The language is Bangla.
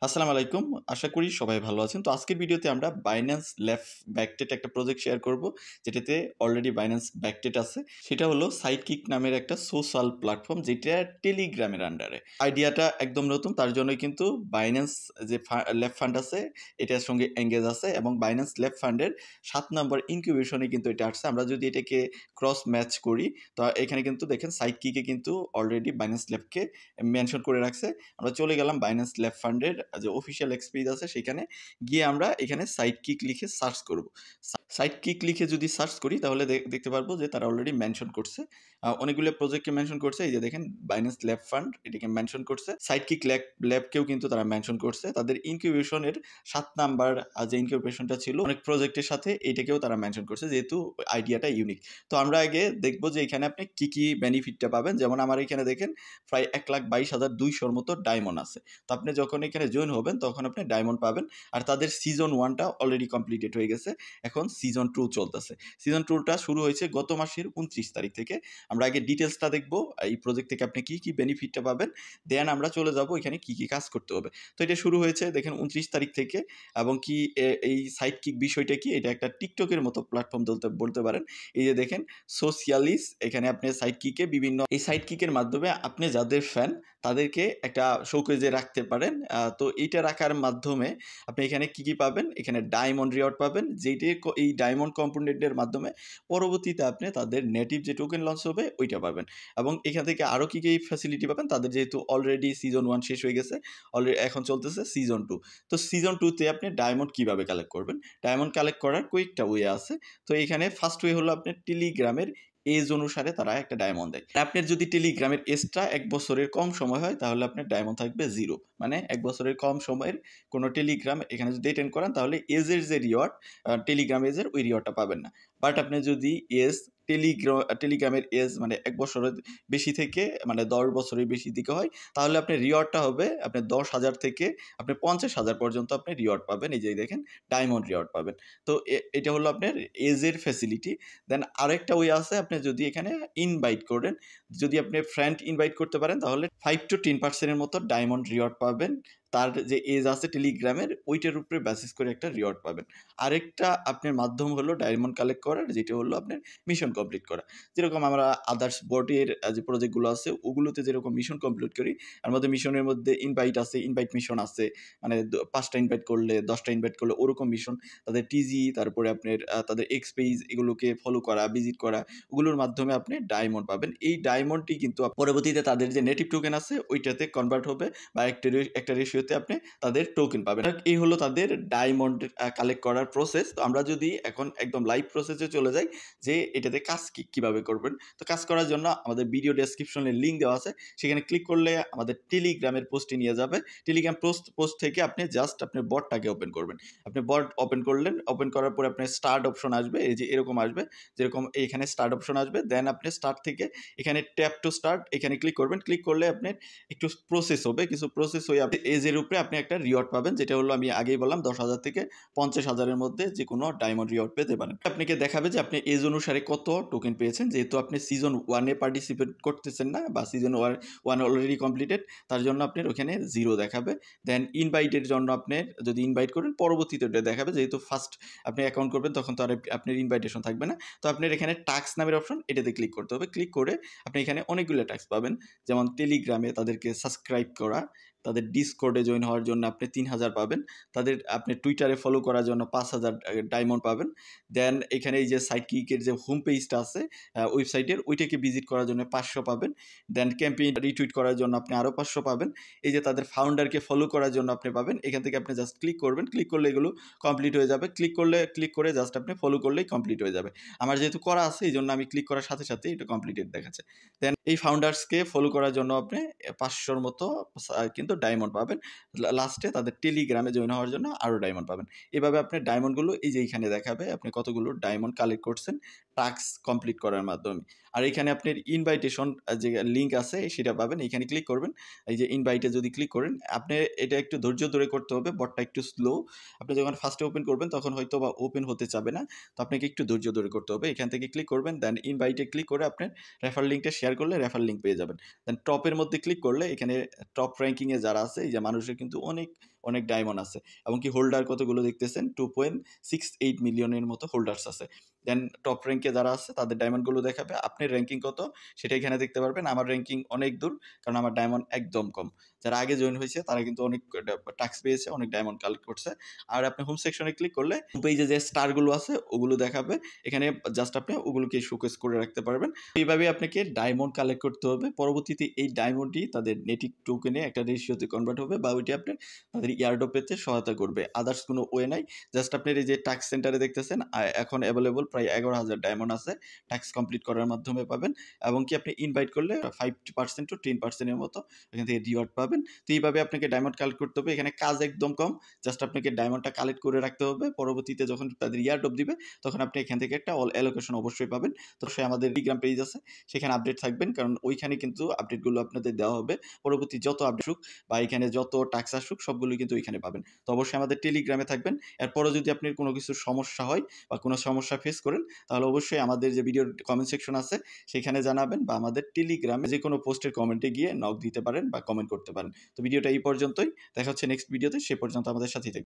আসসালামু আলাইকুম। আশা করি সবাই ভালো আছেন। তো আজকের ভিডিওতে আমরা Binance Left Backtet একটা প্রজেক্ট শেয়ার করব, যেটাতে অলরেডি Binance Backtet আছে। সেটা হলো Sidekick নামের একটা সোশ্যাল প্ল্যাটফর্ম, যেটা টেলিগ্রামের আন্ডারে। আইডিয়াটা একদম নতুন, তার জন্যই কিন্তু Binance যে লেফট ফান্ড আছে, এটার সঙ্গে এঙ্গেজ আছে এবং Binance লেফট ফান্ডের ৭ নাম্বার ইনকিউবেশনে কিন্তু এটা আসছে। আমরা যদি এটাকে ক্রস ম্যাচ করি, তো এখানে কিন্তু দেখেন Sidekick এ কিন্তু অলরেডি Binance Labকে মেনশন করে রাখছে। আমরা চলে গেলাম Binance Left ফান্ডের যে অফিসিয়াল এক্স পেজ আছে, সেখানে গিয়ে আমরা এখানে Sidekick লিখে সার্চ করব। Sidekick লিখে যদি সার্চ করি, তাহলে দেখতে পারবো যে তারা অলরেডি মেনশন করছে। অনেকগুলো প্রজেক্টকে মেনশন করছে। এই যে দেখেন Binance Left ফান্ড এটাকে মেনশন করছে। Sidekick ল্যাবকেও কিন্তু তারা মেনশন করছে। তাদের ইনকিউবেশনের ৭ নাম্বার যে ইনকিউবেশনটা ছিল অনেক প্রজেক্টের সাথে, এটাকেও তারা মেনশন করছে, যেহেতু আইডিয়াটা ইউনিক। তো আমরা আগে দেখবো যে এখানে আপনি কি বেনিফিটটা পাবেন। যেমন আমার এখানে দেখেন প্রায় ১,২২,২০০ মতো ডায়মন্ড আছে। তো আপনি যখন এখানে জয়েন হবেন, তখন আপনি ডায়মন্ড পাবেন। আর তাদের সিজন 1 টা অলরেডি কমপ্লিটেড হয়ে গেছে। এখন সিজন 2 চলতেছে। সিজন 2 টা শুরু হয়েছে গত মাসের ২৯ তারিখ থেকে। আমরা আগে ডিটেইলসটা দেখবো, এই প্রজেক্ট থেকে আপনি কি বেনিফিটটা পাবেন। দেন আমরা চলে যাবো এখানে কি কাজ করতে হবে। তো এটা শুরু হয়েছে দেখেন ২৯ তারিখ থেকে। এবং এই Sidekick বিষয়টা কি, এটা একটা টিকটকের মতো প্ল্যাটফর্ম বলতে পারেন। এই যে দেখেন সোশিয়ালিস, এখানে আপনি Sidekick এ বিভিন্ন এই Sidekick এর মাধ্যমে আপনি যাদের ফ্যান, তাদেরকে একটা শোকেজে রাখতে পারেন। তো এইটা রাখার মাধ্যমে আপনি এখানে কি পাবেন, এখানে ডায়মন্ড রিওয়ার্ড পাবেন, যেটি এই ডায়মন্ড কম্পোনেন্টের মাধ্যমে পরবর্তীতে আপনি তাদের নেটিভ যে টোকেন লঞ্চ হবে ওইটা পাবেন। এবং এখান থেকে আরও কি ফ্যাসিলিটি পাবেন, তাদের যেহেতু অলরেডি সিজন 1 শেষ হয়ে গেছে, অলরেডি এখন চলতেছে সিজন 2। তো সিজন 2 তে আপনি ডায়মন্ড কিভাবে কালেক্ট করবেন? ডায়মন্ড কালেক্ট করার কয়েকটা ওয়ে আছে। তো এখানে ফার্স্ট ওয়ে হলো আপনার টেলিগ্রামের এজ অনুসারে তারা একটা ডায়মন্ড দেয়। আপনার যদি টেলিগ্রামের এজটা ১ বছরের কম সময় হয়, তাহলে আপনার ডায়মন্ড থাকবে 0। মানে 1 বছরের কম সময়ের কোনো টেলিগ্রাম এখানে যদি অ্যাটেন্ড করেন, তাহলে এজের যে রিওয়ার্ড, টেলিগ্রাম এজের ওই রিওয়ার্ডটা পাবেন না। বাট আপনি যদি এজ টেলিগ্রামের এজ মানে ১ বছরের বেশি থেকে মানে ১০ বছরের বেশি দিকে হয়, তাহলে আপনার রিওয়ার্ডটা হবে আপনার ১০,০০০ থেকে আপনি ৫০,০০০ পর্যন্ত আপনি রিওয়ার্ড পাবেন। এই যে দেখেন ডায়মন্ড রিওয়ার্ড পাবেন। তো এটা হলো আপনার এজের ফ্যাসিলিটি। দেন আরেকটা ওয়ে আছে, আপনি যদি এখানে ইনভাইট করেন, যদি আপনি ফ্রেন্ড ইনভাইট করতে পারেন, তাহলে 5 to 10% এর মতো ডায়মন্ড রিওয়ার্ড পাবেন। তার যে এজ আছে টেলিগ্রামের, ওইটার উপরে বেসিস করে একটা রিওয়ার্ড পাবেন। আরেকটা আপনার মাধ্যম হলো ডায়মন্ড কালেক্ট করার, যেটা হলো আপনার মিশন কমপ্লিট করা। যেরকম আমরা আদার্স বটের যে প্রজেক্টগুলো আছে, ওগুলোতে যেরকম মিশন কমপ্লিট করি, তার মধ্যে মিশনের মধ্যে ইনভাইট আছে, ইনভাইট মিশন আছে। মানে ৫টা ইনভাইট করলে, ১০টা ইনভাইট করলে ওরকম মিশন। তাদের টিজি, তারপরে আপনার তাদের এক্স পেজ, এগুলোকে ফলো করা, ভিজিট করা, ওগুলোর মাধ্যমে আপনি ডায়মন্ড পাবেন। এই ডায়মন্ডটি কিন্তু পরবর্তীতে তাদের যে নেটিভ টোকেন আছে ওইটাতে কনভার্ট হবে, বা একটা রেশিওতে আপনি তাদের টোকেন পাবেন। এই হলো তাদের ডায়মন্ড কালেক্ট করার প্রসেস। তো আমরা যদি এখন একদম লাইভ প্রসেসে চলে যাই, যে এটাতে কাজ কিভাবে করবেন। তো কাজ করার জন্য আমাদের ভিডিও ডেসক্রিপশনে লিঙ্ক দেওয়া আছে, সেখানে ক্লিক করলে আমাদের টেলিগ্রামের পোস্টে নিয়ে যাবে। টেলিগ্রাম পোস্ট থেকে আপনি জাস্ট আপনি বটটাকে ওপেন করবেন। আপনি বট ওপেন করলেন, ওপেন করার পরে আপনার স্টার্ট অপশন আসবে, এই যে এরকম আসবে, যেরকম এখানে স্টার্ট অপশন আসবে। দেন আপনি স্টার্ট থেকে এখানে ট্যাপ টু স্টার্ট, এখানে ক্লিক করবেন। ক্লিক করলে আপনার একটু প্রসেস হবে, কিছু প্রসেস হয়ে আপনি এজের উপরে আপনি একটা রিওয়ার্ড পাবেন, যেটা হলো আমি আগেই বললাম ১০,০০০ থেকে ৫০,০০০-এর মধ্যে যে কোনো ডায়মন্ড রিওয়ার্ড পেতে পারেন। আপনাকে দেখাবে যে আপনি এজ অনুসারে কত টোকেন পেয়েছেন, যেহেতু আপনি সিজন 1 এ পার্টিসিপেট করতেছেন না, বা সিজন 1 অলরেডি কমপ্লিটেড, তার জন্য আপনার ওখানে 0 দেখাবে। দেন ইনভাইটের জন্য আপনার যদি ইনভাইট করেন, পরবর্তীতে ওটা দেখাবে, যেহেতু ফার্স্ট আপনি অ্যাকাউন্ট করবেন, তখন তো আর আপনার ইনভাইটেশন থাকবে না। তো আপনার এখানে টাস্ক নামের অপশন, এটাতে ক্লিক করতে হবে। ক্লিক করে আপনি এখানে অনেকগুলো টাস্ক পাবেন, যেমন টেলিগ্রামে তাদেরকে সাবস্ক্রাইব করা, তাদের ডিসকর্ডে জয়েন হওয়ার জন্য আপনি ৩,০০০ পাবেন, তাদের আপনি টুইটারে ফলো করার জন্য ৫,০০০ ডায়মন্ড পাবেন। দেন এখানে এই যে সাইডকিকের যে হোম পেজটা আছে ওয়েবসাইটের, ওইটাকে ভিজিট করার জন্য ৫০০ পাবেন। দেন ক্যাম্পেইন রিটুইট করার জন্য আপনি আরও ৫০০ পাবেন। এই যে তাদের ফাউন্ডারকে ফলো করার জন্য আপনি পাবেন। এখান থেকে আপনি জাস্ট ক্লিক করবেন, ক্লিক করলে এগুলো কমপ্লিট হয়ে যাবে। ক্লিক করে জাস্ট আপনি ফলো করলেই কমপ্লিট হয়ে যাবে। আমার যেহেতু করা আছে, এই জন্য আমি ক্লিক করার সাথে সাথে এটা কমপ্লিটেড দেখাচ্ছে। দেন এই ফাউন্ডার্সকে ফলো করার জন্য আপনি ৫০০-র মতো কিন্তু ডায়মন্ড পাবেন। লাস্টে তাদের টেলিগ্রামে জয়েন হওয়ার জন্য আরও ডায়মন্ড পাবেন। এভাবে আপনার ডায়মন্ডগুলো এই যে এইখানে দেখাবে, আপনি কতগুলো ডায়মন্ড কালেক্ট করছেন টাস্ক কমপ্লিট করার মাধ্যমে। আর এখানে আপনার ইনভাইটেশন যে লিঙ্ক আছে সেটা পাবেন, এখানে ক্লিক করবেন। এই যে ইনভাইটে যদি ক্লিক করেন, আপনি এটা একটু ধৈর্য ধরে করতে হবে, বটটা একটু স্লো। আপনি যখন ফার্স্টে ওপেন করবেন, তখন হয়তো বা ওপেন হতে চাবে না। তো আপনাকে একটু ধৈর্য ধরে করতে হবে। এখান থেকে ক্লিক করবেন, দেন ইনভাইটে ক্লিক করে আপনার রেফার লিঙ্কটা শেয়ার করলে রেফার লিঙ্ক পেয়ে যাবেন। দেন টপের মধ্যে ক্লিক করলে এখানে টপ র্যাঙ্কিংয়ে যারা আছে, এই যে মানুষের কিন্তু অনেক ডায়মন্ড আছে, এমনকি হোল্ডার কতগুলো দেখতেছেন 2.68 মিলিয়নের মতো হোল্ডার্স আছে। দেন টপ র্যাঙ্কে যারা আছে তাদের ডায়মন্ডগুলো দেখাবে, আপনার র্যাঙ্কিং কত সেটা এখানে দেখতে পারবেন। আমার র্যাঙ্কিং অনেক দূর, কারণ আমার ডায়মন্ড একদম কম। যারা আগে জয়েন হয়েছে তারা কিন্তু অনেক টাস্ক পেয়েছে, অনেক ডায়মন্ড কালেক্ট করছে। আর আপনি হোম সেকশনে ক্লিক করলে পেজে যে স্টারগুলো আছে ওগুলো দেখাবে, এখানে জাস্ট আপনি ওগুলোকে শোকেস করে রাখতে পারবেন। এইভাবে আপনাকে ডায়মন্ড কালেক্ট করতে হবে। পরবর্তীতে এই ডায়মন্ডই তাদের নেটিক টোকেনে একটা রেশিওতে কনভার্ট হবে, বা ওইটি আপনার তাদের ইয়ারড্রপ পেতে সহায়তা করবে। আদার্স কোনো ওয়ে নাই। জাস্ট আপনার এই যে টাস্ক সেন্টারে দেখতেছেন এখন অ্যাভেলেবল প্রায় 11,000 ডায়মন্ড আছে, টাস্ক কমপ্লিট করার মাধ্যমে পাবেন। এবং কি আপনি ইনভাইট করলে 5% টু 10% এর মতো এখান থেকে রিওয়ার্ড পাবেন। তো এইভাবে আপনাকে ডায়মন্ড কালেক্ট করতে হবে। এখানে কাজ একদম কম, জাস্ট আপনাকে ডায়মন্ডটা কালেক্ট করে রাখতে হবে। পরবর্তীতে যখন তাদের ইয়ারড্রপ দিবে তখন আপনি এখান থেকে একটা অল অ্যালোকেশন অবশ্যই পাবেন। তো সে আমাদের টেলিগ্রাম পেজ আছে, সেখানে আপডেট থাকবেন, কারণ ওইখানে কিন্তু আপডেটগুলো আপনাদের দেওয়া হবে। পরবর্তী যত আপডেট আসুক বা এখানে যত টাস্ক আসুক সবগুলোই কিন্তু ওইখানে পাবেন। তো অবশ্যই আমাদের টেলিগ্রামে থাকবেন। এরপরও যদি আপনার কোনো কিছুর সমস্যা হয় বা কোনো সমস্যা ফেস করেন, তাহলে অবশ্যই আমাদের যে ভিডিওর কমেন্ট সেকশন আছে সেখানে জানাবেন, বা আমাদের টেলিগ্রামে যে কোনো পোস্টের কমেন্টে গিয়ে নক দিতে পারেন বা কমেন্ট করতে পারেন। তো ভিডিওটা এই পর্যন্তই, দেখা হচ্ছে নেক্সট ভিডিওতে। সে পর্যন্ত আমাদের সাথেই থাকবেন।